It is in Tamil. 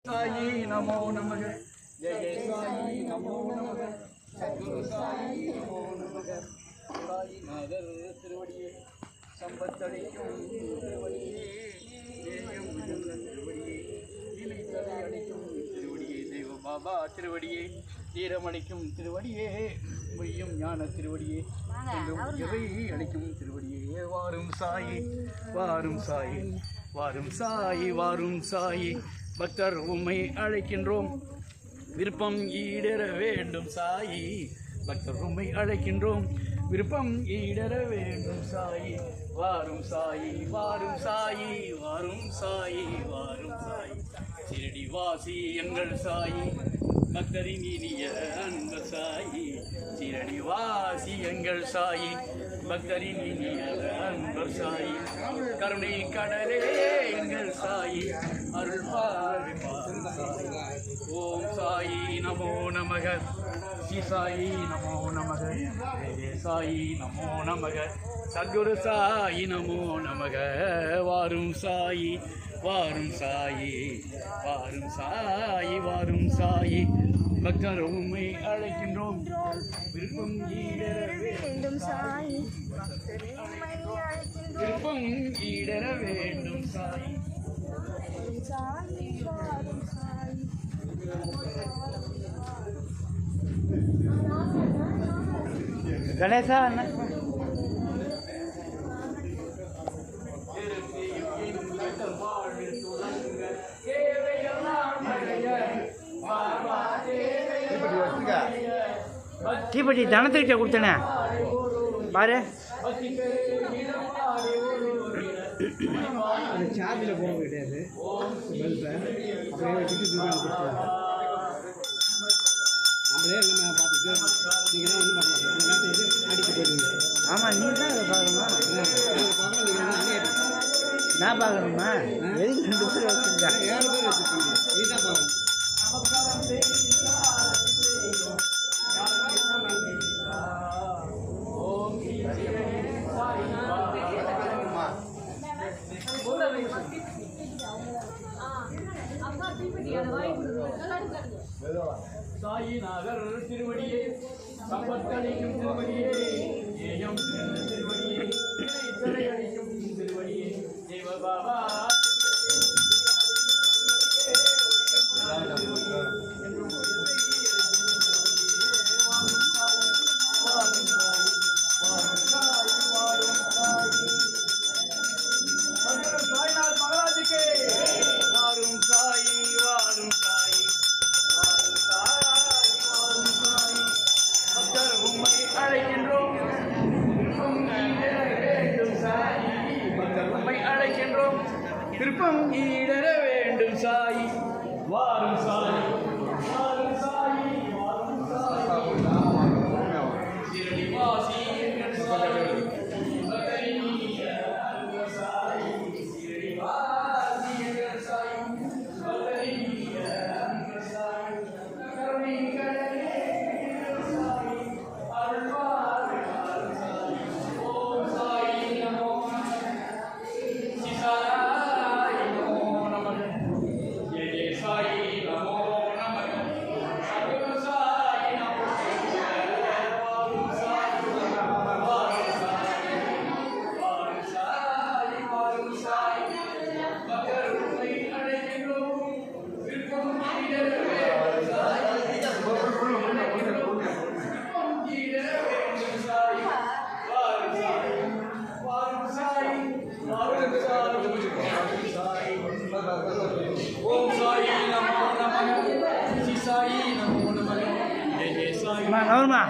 साई नमो नमः जय जय साई नमो नमः सद्गुरु साई नमो नमः साई नागर திருவடியே சம்பத்தளிக்கும் திருவடியே தேயம் விழுந்த திருவடியே இணைத்ததை அளிக்கும் திருவடியே தெய்வ பாபா திருவடியே தீரமளிக்கும் திருவடியே மொய்யும் ஞான திருவடியே என்றும் இவை அளிக்கும் திருவடியே வாரும் சாயி வாரும் சாயி வாரும் சாயி வாரும் சாயி பக்தர் உம்மை அழைக்கின்றோம் விருப்பம் ஈடேற வேண்டும் சாயி பக்தர் உம்மை அழைக்கின்றோம் விருப்பம் ஈடேற வேண்டும் சாயி வாரும் சாயி வாரும் சாயி வாரும் சாயி வாரும் சாயி சிரடி வாசி எங்கள் சாயி பக்தரின் இனிய அன்பு சாயி சிரடி வாசி எங்கள் சாயி பக்தரின் இனிய அன்பு சாயி கருணை கடலே எங்கள் சாயி அருள் பாரு ஓம் சாயி நமோ நமக ஸ்ரீ சாயி நமோ நமக ஜெய சாயி நமோ நமக சத்குரு சாயி நமோ நமக வாரும் சாயி வாரும் சாயி வாரும் சாயி வாரும் சாயி பக்தர் உம்மை அழைக்கின்றோம் விருப்பம் ஈடேற வேண்டும் சாயி விருப்பம் ஈடேற வேண்டும் சாயி கணேசா தீப்பெட்டி தனத்துக்கிட்ட கொடுத்தனே பாரு சார்ஜில் போக கிடையாது பல்பை அப்படியே வச்சுட்டு அப்படியே நம்ம பார்த்துட்டு நீங்களாம் ஒன்றும் பண்ண மாட்டீங்க அடிக்க போயிடுவீங்க. ஆமாம் நீ தான் அதை பார்க்கணும் நான் பார்க்கணுமா எதுக்கு 2 பேர் வச்சுருக்கா 7 பேர் வச்சுருக்கீங்க நீ தான் பார்க்கணும். சாயி நாகர் திருவடியே சம்பத்தளிக்கும் திருவடியே ஏயம் திருவடியே இத்தனை அளிக்கும் திருவடியே தேவ பாபா விருப்பம் ஈடற வேண்டும் சாயி வாரும் சாயி வாரும் சாயி வாரும் சாயி சிரடி வாசி எங்கள் சாயி பக்தரின் அன்பு சாயி சிரடி வாசி எங்கள் சாயி பக்தரின் அன்பு சாயி கருணை கடலே எங்கள் சாயி அருள் பாரு சாயி ஓம் சாயி நமோ சிசாரா ஓம் சாயி நமோ நமः ஸ்ரீ சாயி நமோ நமः ஜெய ஜெய சாயி நவருமா